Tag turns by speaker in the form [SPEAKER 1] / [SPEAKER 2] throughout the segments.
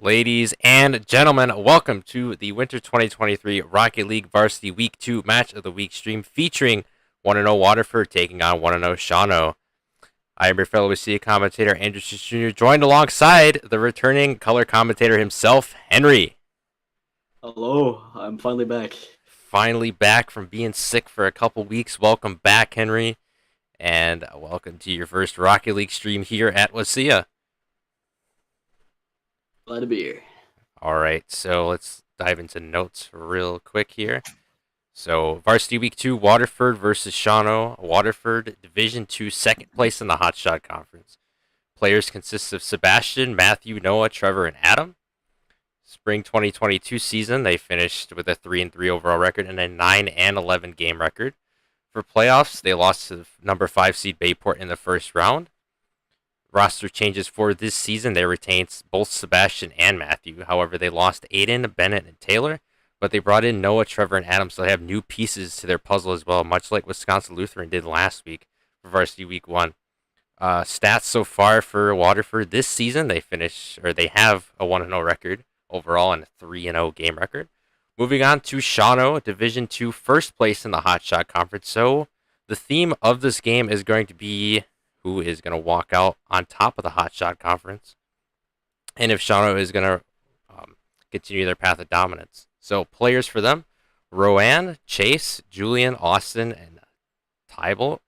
[SPEAKER 1] Ladies and gentlemen, welcome to the Winter 2023 Rocket League Varsity Week 2 Match of the Week stream featuring 1-0 Waterford taking on 1-0 Shawano. I am your fellow WIHSEA commentator, Andrew Czysz Jr., joined alongside the returning color commentator himself, Henry.
[SPEAKER 2] Hello, I'm finally back.
[SPEAKER 1] Finally back from being sick for a couple weeks. Welcome back, Henry, and welcome to your first Rocket League stream here at WIHSEA.
[SPEAKER 2] Glad to be here.
[SPEAKER 1] All right, so let's dive into notes real quick here. So, Varsity Week 2, Waterford versus Shawano. Waterford, Division 2, second place in the Hotshot Conference. Players consist of Sebastian, Matthew, Noah, Trevor, and Adam. Spring 2022 season, they finished with a 3-3 overall record and a 9-11 game record. For playoffs, they lost to number 5 seed Bayport in the first round. Roster changes for this season, they retained both Sebastian and Matthew. However, they lost Aiden, Bennett, and Taylor, but they brought in Noah, Trevor, and Adam, so they have new pieces to their puzzle as well, much like Wisconsin Lutheran did last week for Varsity Week 1. Stats so far for Waterford this season, they have a 1-0 record overall and a 3-0 game record. Moving on to Shawano, Division 2, first place in the Hotshot Conference. So the theme of this game is going to be who is going to walk out on top of the Hotshot Conference, and if Shawano is going to continue their path of dominance. So players for them: Rowan, Chase, Julian, Austin, and Tybalt.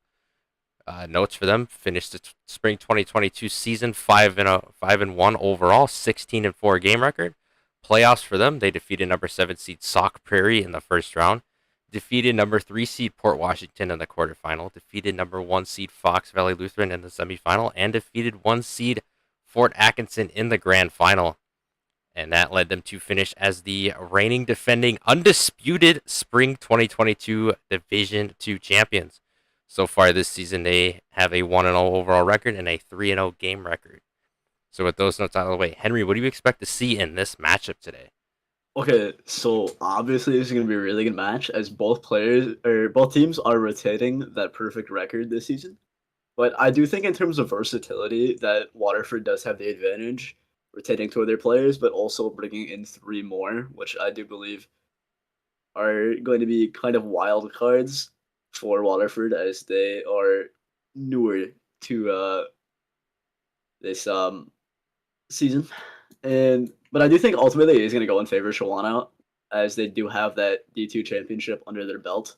[SPEAKER 1] Notes for them: finished the spring 2022 season 5-1 overall, 16-4 game record. Playoffs for them: they defeated number 7 seed Sauk Prairie in the first round, defeated number 3 seed Port Washington in the quarterfinal, defeated number 1 seed Fox Valley Lutheran in the semifinal, and defeated 1 seed Fort Atkinson in the grand final. And that led them to finish as the reigning defending undisputed spring 2022 Division 2 champions. So far this season, they have a 1-0 overall record and a 3-0 game record. So with those notes out of the way, Henry, what do you expect to see in this matchup today?
[SPEAKER 2] Okay, so obviously this is going to be a really good match as both teams are rotating that perfect record this season. But I do think in terms of versatility that Waterford does have the advantage, rotating two of their players, but also bringing in three more, which I do believe are going to be kind of wild cards for Waterford as they are newer to this season. But I do think ultimately it is going to go in favor of Shawano as they do have that D2 championship under their belt.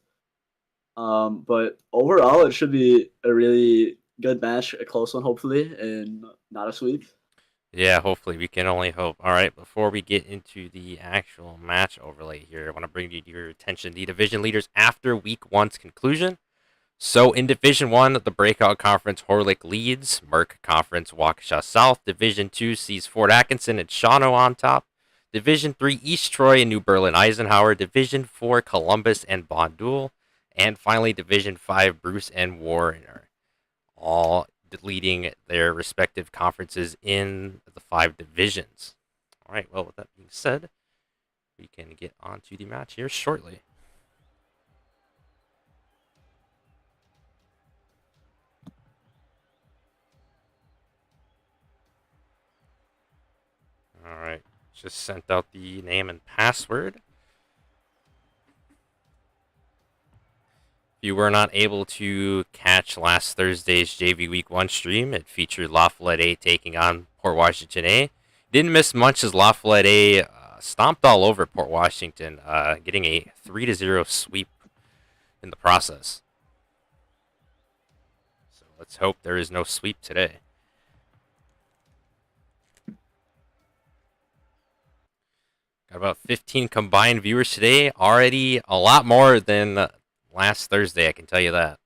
[SPEAKER 2] But overall, it should be a really good match, a close one, hopefully, and not a sweep.
[SPEAKER 1] Yeah, hopefully. We can only hope. All right, before we get into the actual match overlay here, I want to bring to your attention the division leaders after Week 1's conclusion. So in Division 1, the Breakout Conference, Horlick leads. Merck Conference, Waukesha South. Division 2 sees Fort Atkinson and Shawano on top. Division 3, East Troy and New Berlin Eisenhower. Division 4, Columbus and Bondul. And finally, Division 5, Bruce and Warren are all leading their respective conferences in the 5 divisions. All right, well, with that being said, we can get on to the match here shortly. All right, just sent out the name and password. If you were not able to catch last Thursday's JV Week 1 stream, it featured Lafayette A taking on Port Washington A. Didn't miss much as Lafayette A stomped all over Port Washington, getting a 3-0 sweep in the process. So let's hope there is no sweep today. Got about 15 combined viewers today. Already a lot more than last Thursday, I can tell you that.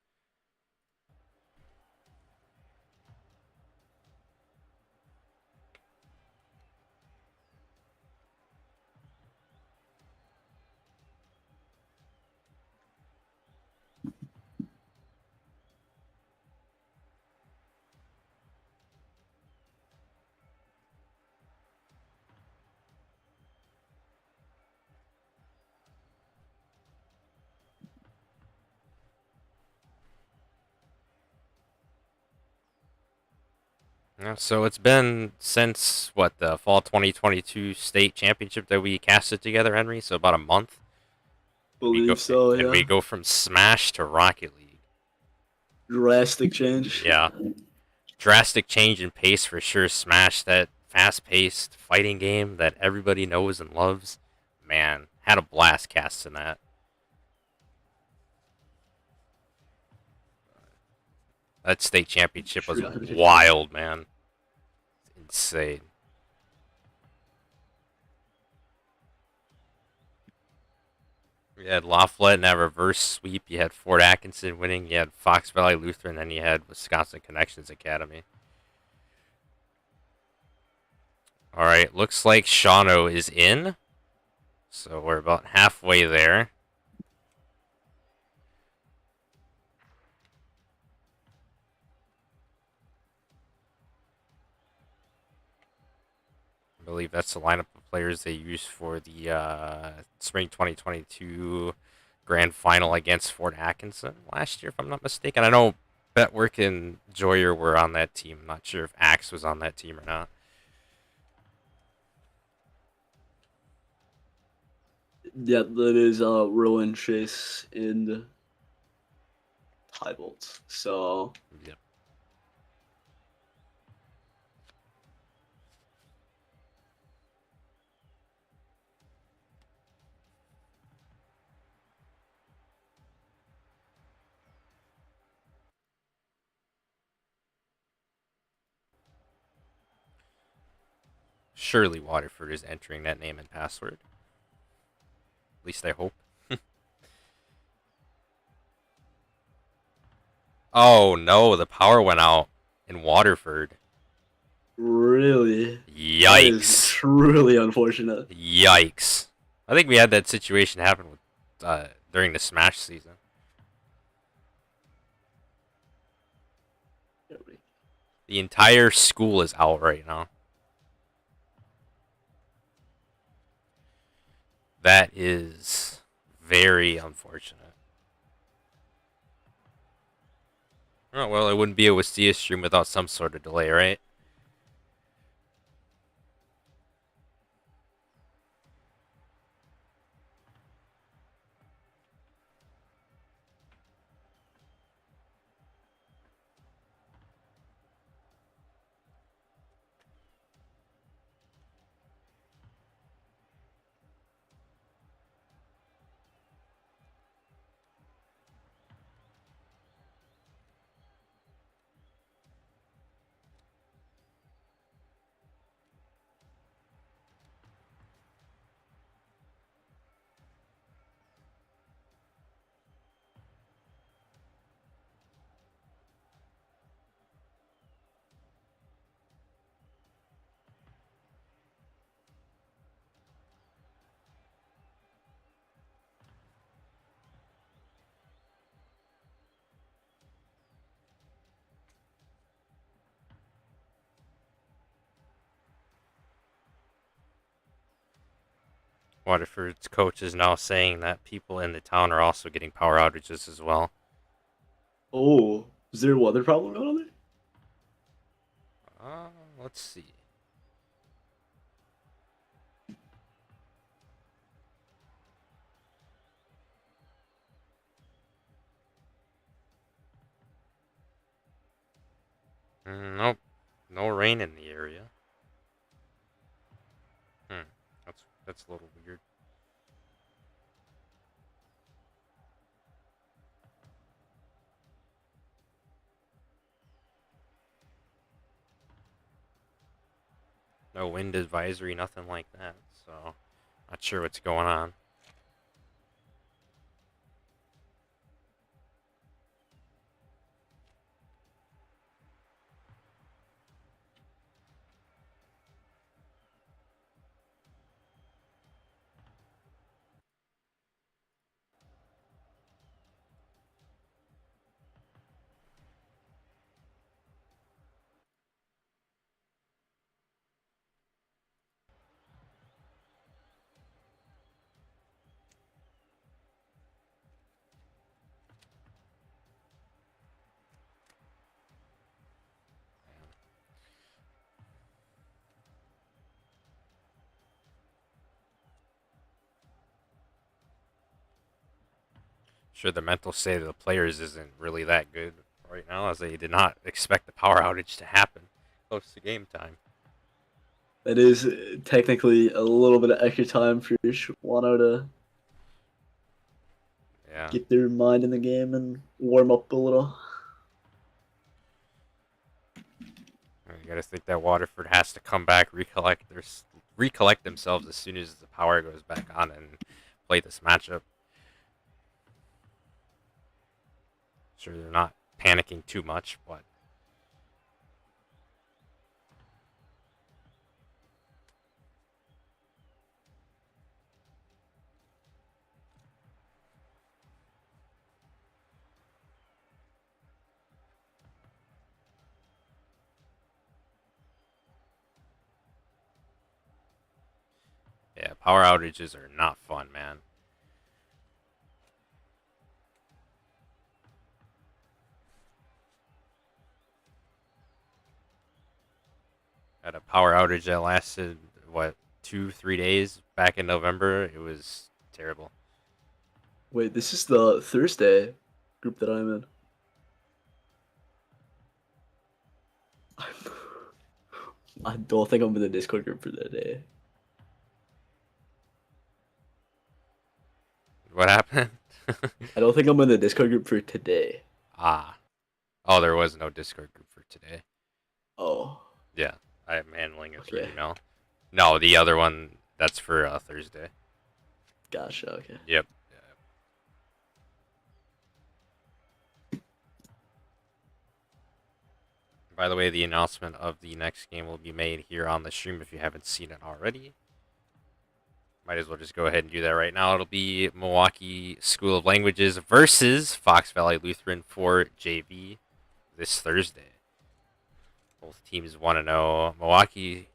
[SPEAKER 1] Yeah, so it's been since what the fall 2022 state championship that we casted together, Henry. So about a month, and we go
[SPEAKER 2] Believe so,
[SPEAKER 1] and
[SPEAKER 2] yeah.
[SPEAKER 1] we go from Smash to Rocket League.
[SPEAKER 2] Drastic change.
[SPEAKER 1] Yeah, drastic change in pace for sure. Smash, that fast-paced fighting game that everybody knows and loves. Man, had a blast casting that. That state championship was
[SPEAKER 2] Drastic change.
[SPEAKER 1] wild, man. Insane. You had Lafayette in that reverse sweep. You had Fort Atkinson winning. You had Fox Valley Lutheran. Then you had Wisconsin Connections Academy. All right, looks like Shawano is in. So we're about halfway there. I believe that's the lineup of players they used for the spring 2022 grand final against Fort Atkinson last year, if I'm not mistaken. I know Betwork and Joyer were on that team. I'm not sure if Axe was on that team or not.
[SPEAKER 2] Yeah, that is Rowan Chase in Tybolt. So
[SPEAKER 1] Yep. Surely Waterford is entering that name and password. At least I hope. Oh no, the power went out in Waterford.
[SPEAKER 2] really, that is
[SPEAKER 1] Yikes.
[SPEAKER 2] truly unfortunate.
[SPEAKER 1] Yikes. I think we had that situation happen with during the Smash season. The entire school is out right now. That is very unfortunate. Oh, well, it wouldn't be a WIHSEA stream without some sort of delay, right? Waterford's coach is now saying that people in the town are also getting power outages as well.
[SPEAKER 2] Oh, is there a weather problem going on there?
[SPEAKER 1] Uh, let's see. Nope, no rain in the area. Hmm, that's a little weird. No wind advisory, nothing like that. So, not sure what's going on. Sure, the mental state of the players isn't really that good right now, as they did not expect the power outage to happen close to game time.
[SPEAKER 2] It is technically a little bit of extra time for Shawano to
[SPEAKER 1] Yeah,
[SPEAKER 2] get their mind in the game and warm up a little.
[SPEAKER 1] you got to think that Waterford has to come back, recollect themselves as soon as the power goes back on, and play this matchup. Sure, they're not panicking too much, but yeah, power outages are not fun, man. Had a power outage that lasted what 2-3 days back in November. It was terrible.
[SPEAKER 2] Wait, this is the Thursday group that I'm in. I don't think I'm in the Discord group for that day.
[SPEAKER 1] What happened?
[SPEAKER 2] I don't think I'm in the Discord group for today.
[SPEAKER 1] Ah, oh, there was no Discord group for today.
[SPEAKER 2] Oh,
[SPEAKER 1] Yeah, I am handling it through
[SPEAKER 2] okay.
[SPEAKER 1] email. No, the other one that's for Thursday.
[SPEAKER 2] Gotcha, okay.
[SPEAKER 1] Yep. By the way, the announcement of the next game will be made here on the stream if you haven't seen it already. Might as well just go ahead and do that right now. It'll be Milwaukee School of Languages versus Fox Valley Lutheran for JV this Thursday. Both teams 1-0. Milwaukee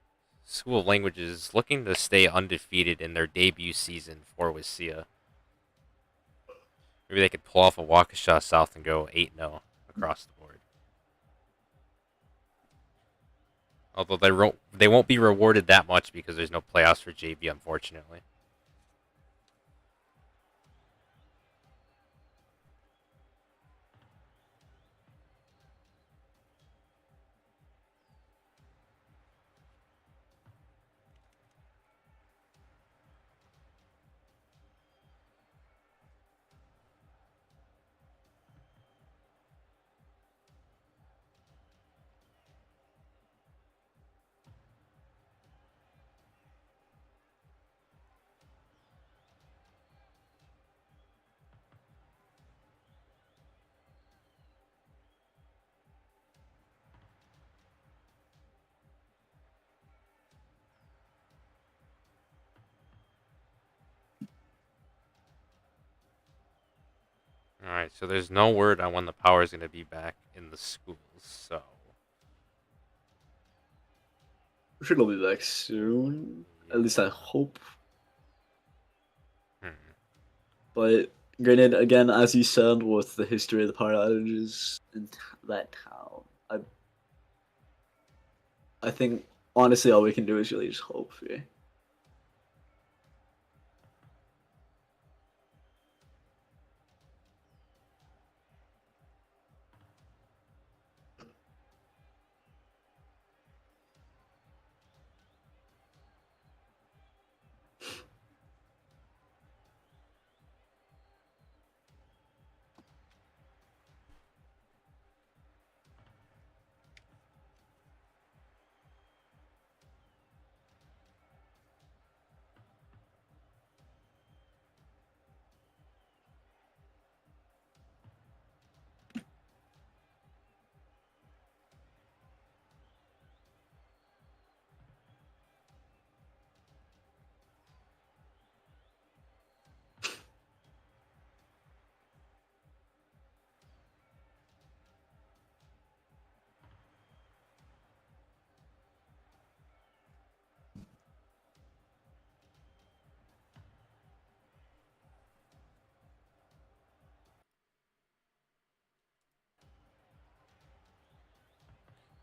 [SPEAKER 1] School of Languages looking to stay undefeated in their debut season for WIHSEA. Maybe they could pull off a Waukesha South and go 8-0 across the board. Although they won't be rewarded that much because there's no playoffs for JV, unfortunately. Alright, so there's no word on when the power is going to be back in the schools, so.
[SPEAKER 2] I'm sure it'll be back soon.
[SPEAKER 1] Yeah.
[SPEAKER 2] At least I hope.
[SPEAKER 1] Hmm.
[SPEAKER 2] But granted, again, as you said, with the history of the power outages in that town, I think honestly all we can do is really just hope. Yeah.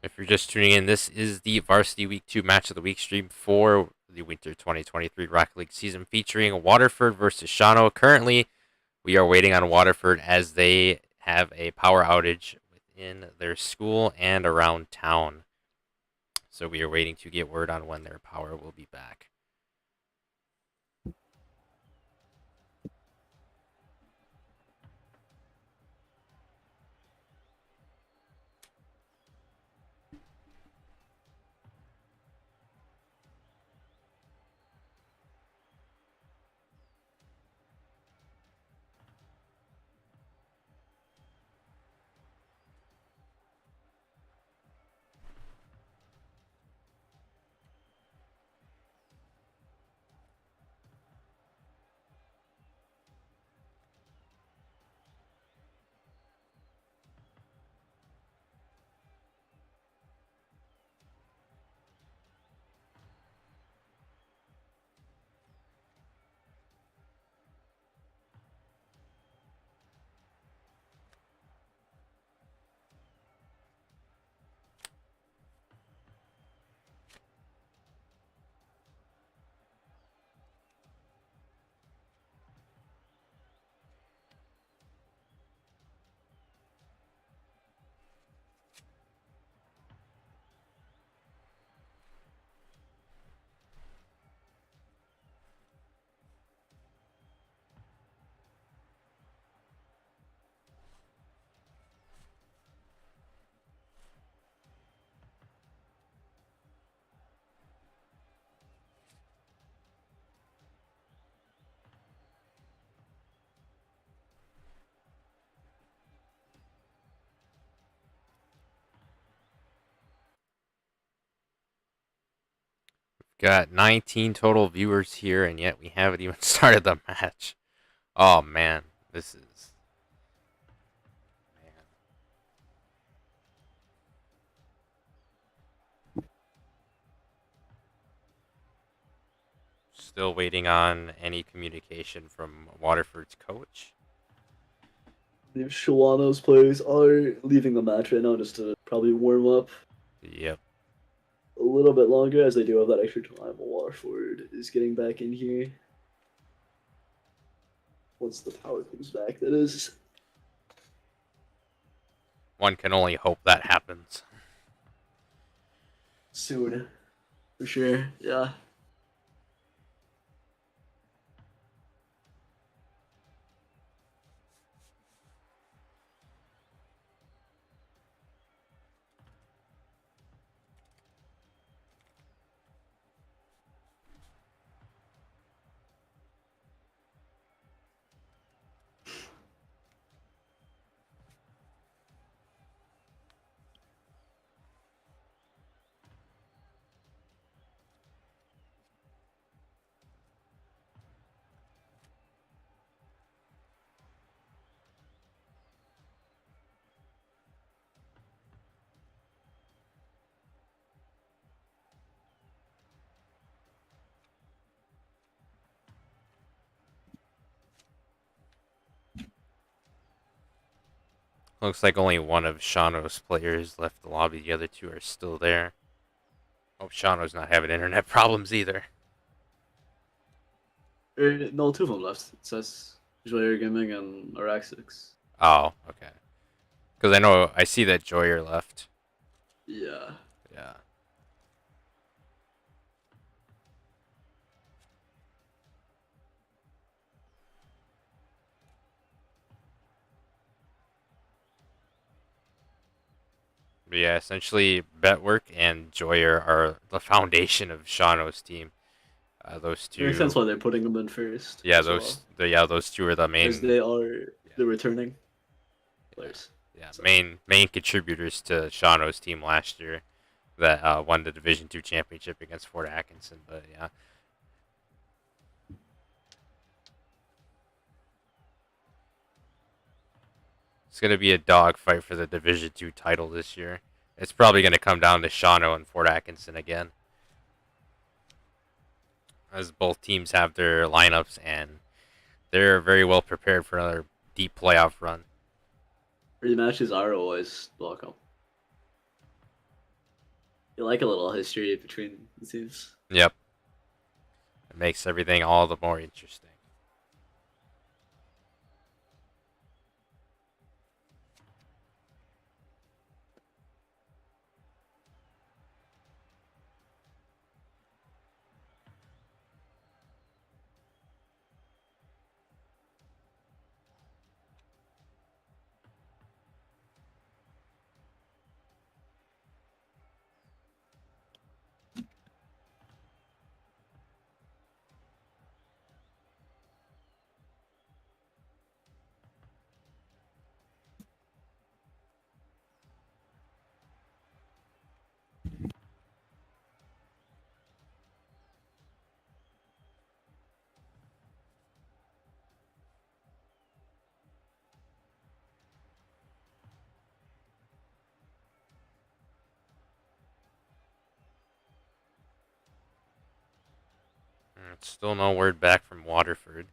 [SPEAKER 1] If you're just tuning in, this is the Varsity Week 2 Match of the Week stream for the Winter 2023 Rocket League season featuring Waterford versus Shawano. Currently, We are waiting on Waterford as they have a power outage within their school and around town. So we are waiting to get word on when their power will be back. Got 19 total viewers here, and yet we haven't even started the match. Oh man, this is man. Still waiting on any communication from Waterford's coach.
[SPEAKER 2] The Shawano's players are leaving the match right now just to probably warm up
[SPEAKER 1] Yep.
[SPEAKER 2] a little bit longer as they do have that extra time. Waterford is getting back in here. Once the power comes back, that is.
[SPEAKER 1] One can only hope that happens.
[SPEAKER 2] Soon. For sure, yeah.
[SPEAKER 1] Looks like only one of Shawano's players left the lobby. The other two are still there. Hope Shawano's not having internet problems either.
[SPEAKER 2] No, two of them left. It says Joyer Gaming and Araxix.
[SPEAKER 1] Oh, okay. Because I see that Joyer left.
[SPEAKER 2] Yeah.
[SPEAKER 1] Yeah. But yeah, essentially, Betwork and Joyer are the foundation of Shawano's team. Those
[SPEAKER 2] It makes sense
[SPEAKER 1] two,
[SPEAKER 2] why they're putting them in first
[SPEAKER 1] yeah,
[SPEAKER 2] as well.
[SPEAKER 1] those two are the
[SPEAKER 2] Because
[SPEAKER 1] main,
[SPEAKER 2] they are
[SPEAKER 1] yeah,
[SPEAKER 2] the returning
[SPEAKER 1] yeah,
[SPEAKER 2] players.
[SPEAKER 1] yeah,
[SPEAKER 2] So.
[SPEAKER 1] main contributors to Shawano's team last year that won the Division Two championship against Fort Atkinson. But yeah, it's gonna be a dogfight for the Division Two title this year. It's probably gonna come down to Shawano and Fort Atkinson again, as both teams have their lineups and they're very well prepared for another deep playoff run.
[SPEAKER 2] Rematches are always welcome. You like a little history between the teams.
[SPEAKER 1] Yep, it makes everything all the more interesting. Still no word back from Waterford.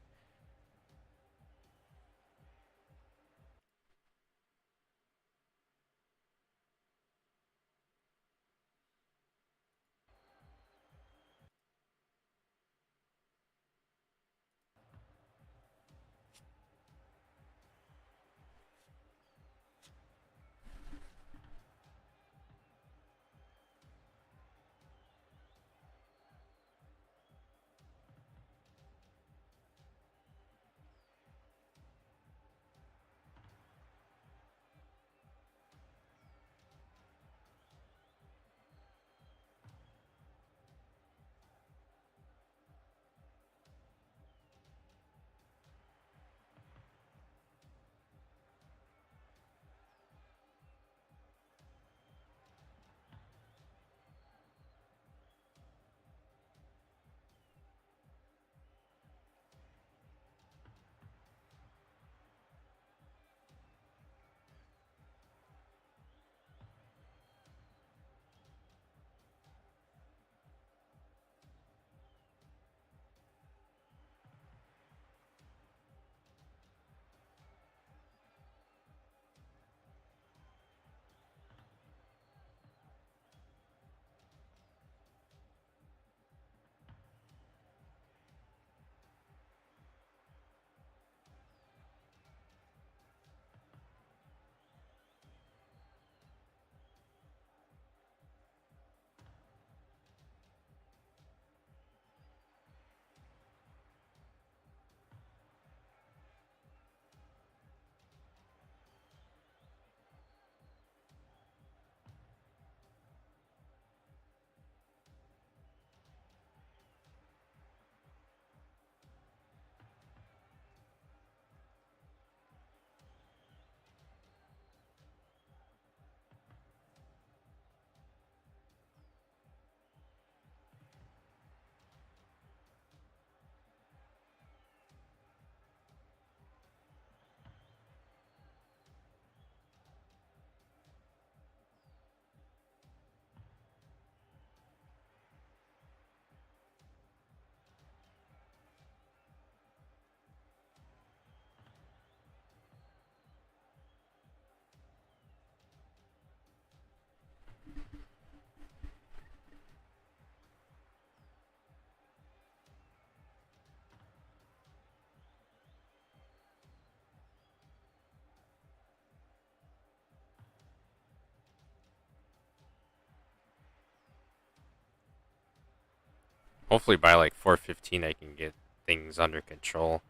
[SPEAKER 1] Hopefully by like 4:15 I can get things under control.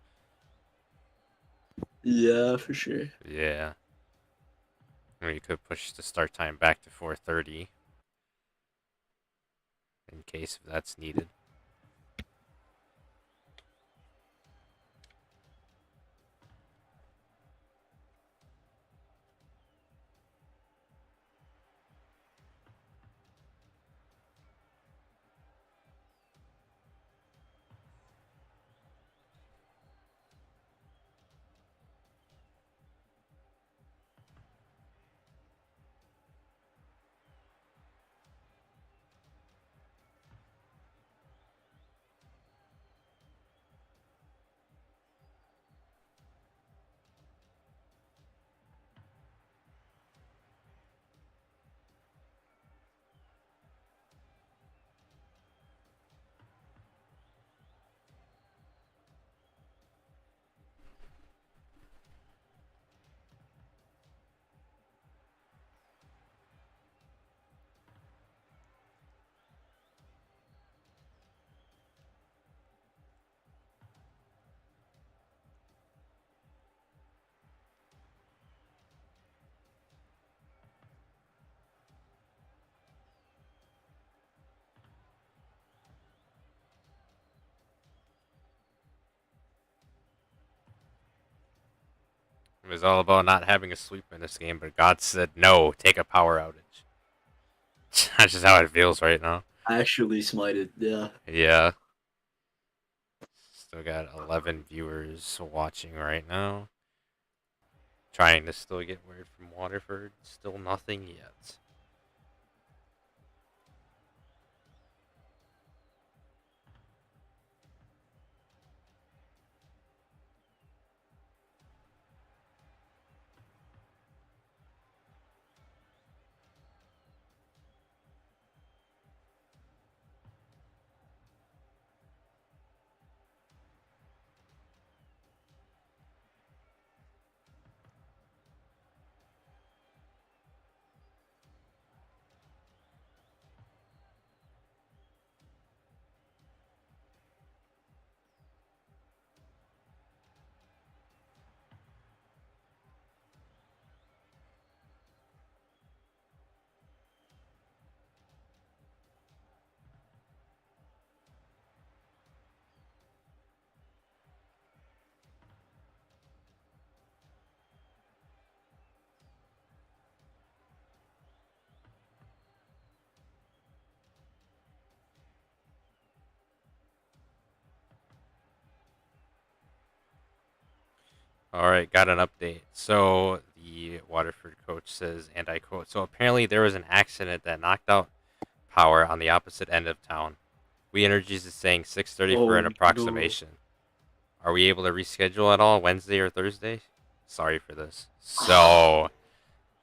[SPEAKER 2] Yeah, for sure.
[SPEAKER 1] Yeah. Or you could push the start time back to 4:30 in case if that's needed. It was all about not having a sweep in this game, but God said no, take a power outage. That's just how it feels right now.
[SPEAKER 2] Actually smited, yeah.
[SPEAKER 1] Yeah. Still got 11 viewers watching right now. Trying to still get word from Waterford. Still nothing yet. All right, got an update. So the Waterford coach says, and I quote, so apparently there was an accident that knocked out power on the opposite end of town. We Energies is saying 6:30 for an
[SPEAKER 2] Oh no!
[SPEAKER 1] approximation. Are we able to reschedule at all Wednesday or Thursday? Sorry for this. So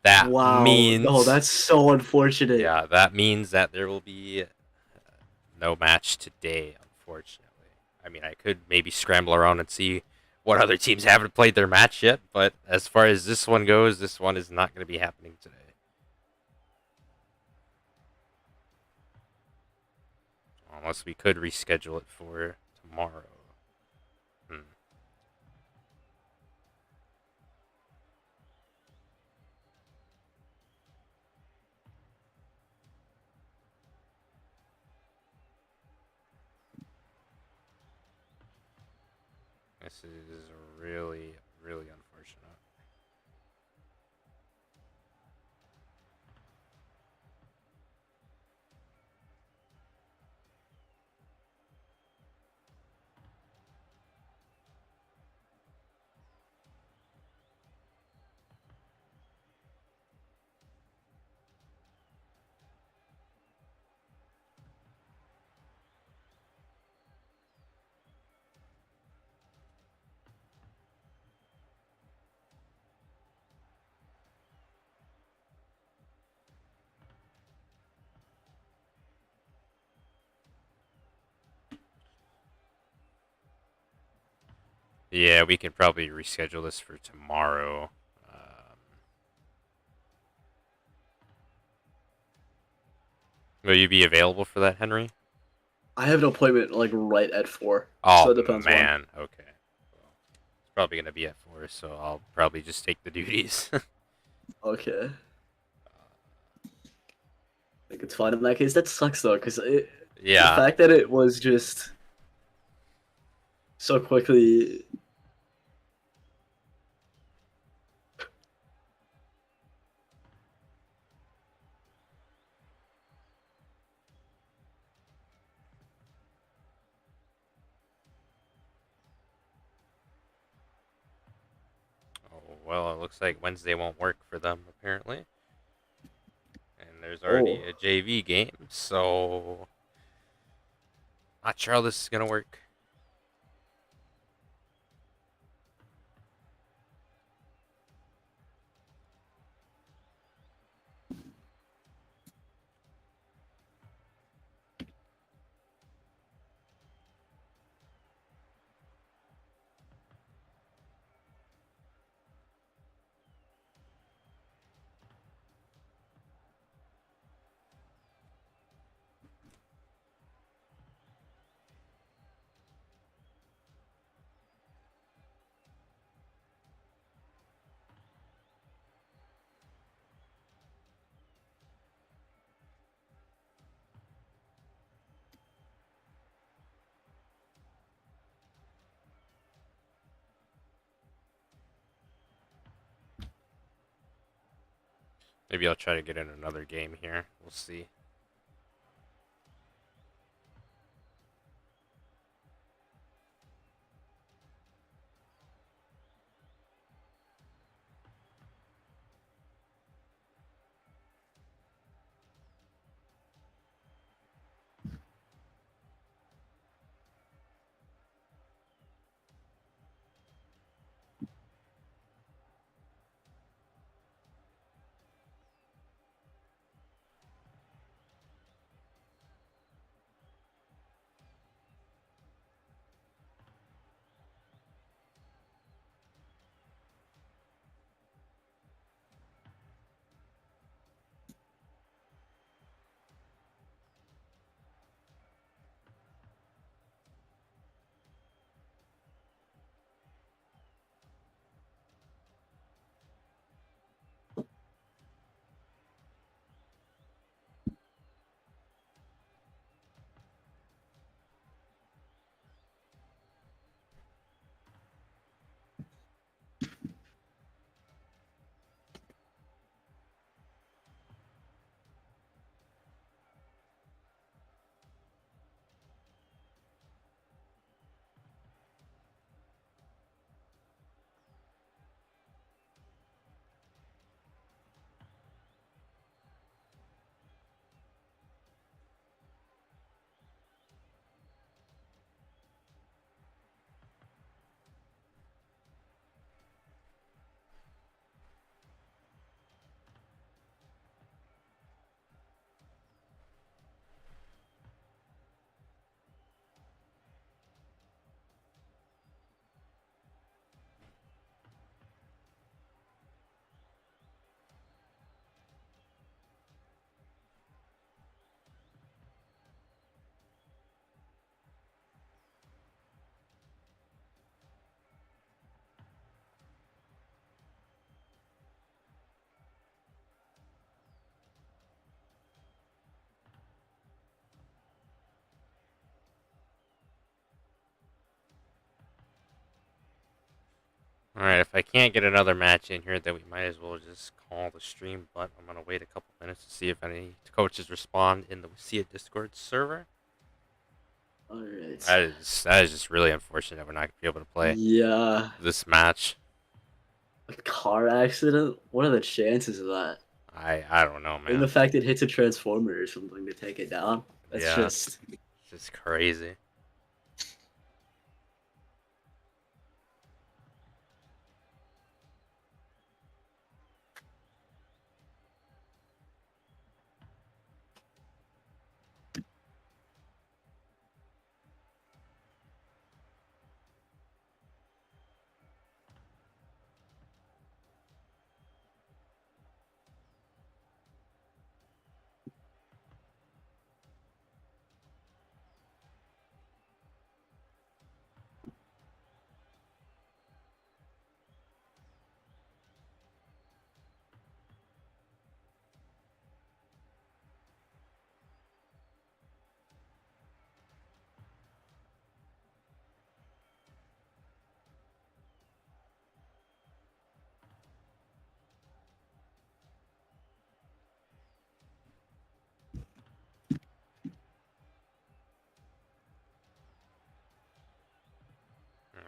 [SPEAKER 1] that
[SPEAKER 2] Wow, no,
[SPEAKER 1] means,
[SPEAKER 2] that's so unfortunate.
[SPEAKER 1] yeah, that means that there will be no match today, unfortunately. I mean, I could maybe scramble around and see what other teams haven't played their match yet, but as far as this one goes, this one is not going to be happening today. Unless we could reschedule it for tomorrow. Hmm. This is really, really unfortunate. Yeah, we can probably reschedule this for tomorrow. Will you be available for that, Henry?
[SPEAKER 2] I have an appointment like right at 4,
[SPEAKER 1] Oh
[SPEAKER 2] so it depends when.
[SPEAKER 1] man, okay. Well, it's probably gonna be at 4, so I'll probably just take the duties.
[SPEAKER 2] Okay, I think it's fine in that case. That sucks though, because the
[SPEAKER 1] Yeah.
[SPEAKER 2] fact that it was just so quickly.
[SPEAKER 1] Oh, well, it looks like Wednesday won't work for them apparently, and there's already
[SPEAKER 2] Oh,
[SPEAKER 1] a JV game, so not sure how this is gonna work. Maybe I'll try to get in another game here. We'll see. All right, if I can't get another match in here, then we might as well just call the stream. But I'm gonna wait a couple minutes to see if any coaches respond in the WIHSEA Discord server.
[SPEAKER 2] All right.
[SPEAKER 1] That is just really unfortunate. We're not gonna be able to play
[SPEAKER 2] Yeah.
[SPEAKER 1] this match.
[SPEAKER 2] A car accident? What are the chances of that?
[SPEAKER 1] I don't know,
[SPEAKER 2] And
[SPEAKER 1] man.
[SPEAKER 2] the fact it hits a transformer or something to take it down. That's
[SPEAKER 1] Yeah,
[SPEAKER 2] just.
[SPEAKER 1] it's just crazy.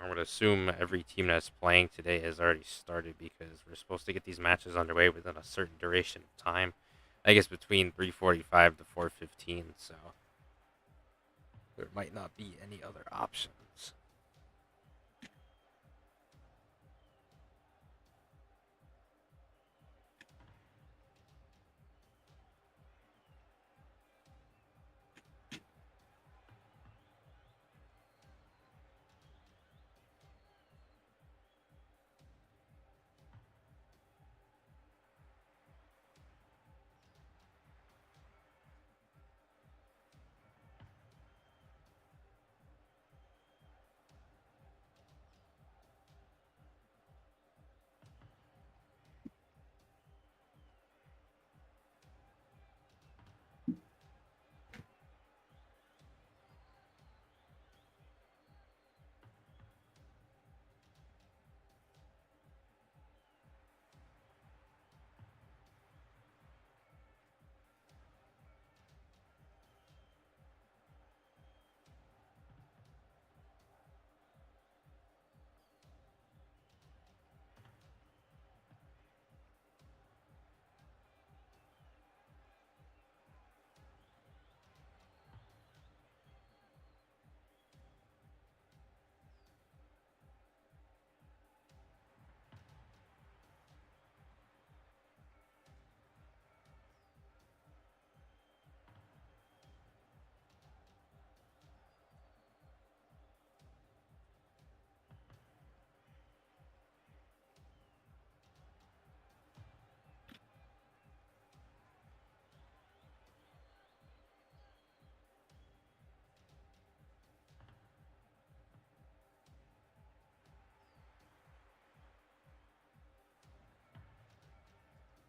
[SPEAKER 1] I would assume every team that's playing today has already started because we're supposed to get these matches underway within a certain duration of time. I guess between 3:45 to 4:15, so there might not be any other options.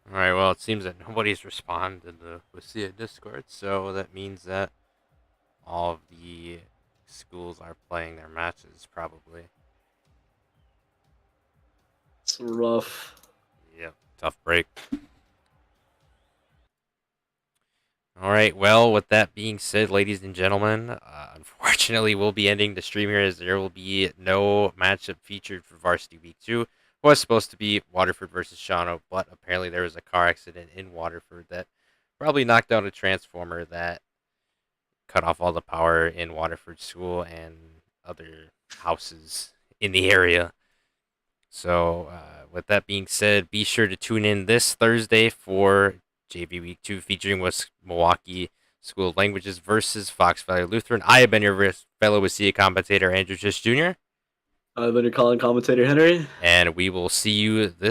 [SPEAKER 1] All right, well, it seems that nobody's responded in the WIHSEA Discord, so that means that all of the schools are playing their matches, probably.
[SPEAKER 2] It's rough.
[SPEAKER 1] Yep, tough break. All right, well, with that being said, ladies and gentlemen, unfortunately, we'll be ending the stream here as there will be no matchup featured for Varsity Week 2. It was supposed to be Waterford versus Shawano, but apparently there was a car accident in Waterford that probably knocked out a transformer that cut off all the power in Waterford School and other houses in the area. So, with that being said, be sure to tune in this Thursday for JV Week 2 featuring West Milwaukee School of Languages versus Fox Valley Lutheran. I have been your fellow WIHSEA commentator, Andrew Czysz Jr.,
[SPEAKER 2] I've been your calling commentator, Henry.
[SPEAKER 1] and we will see you this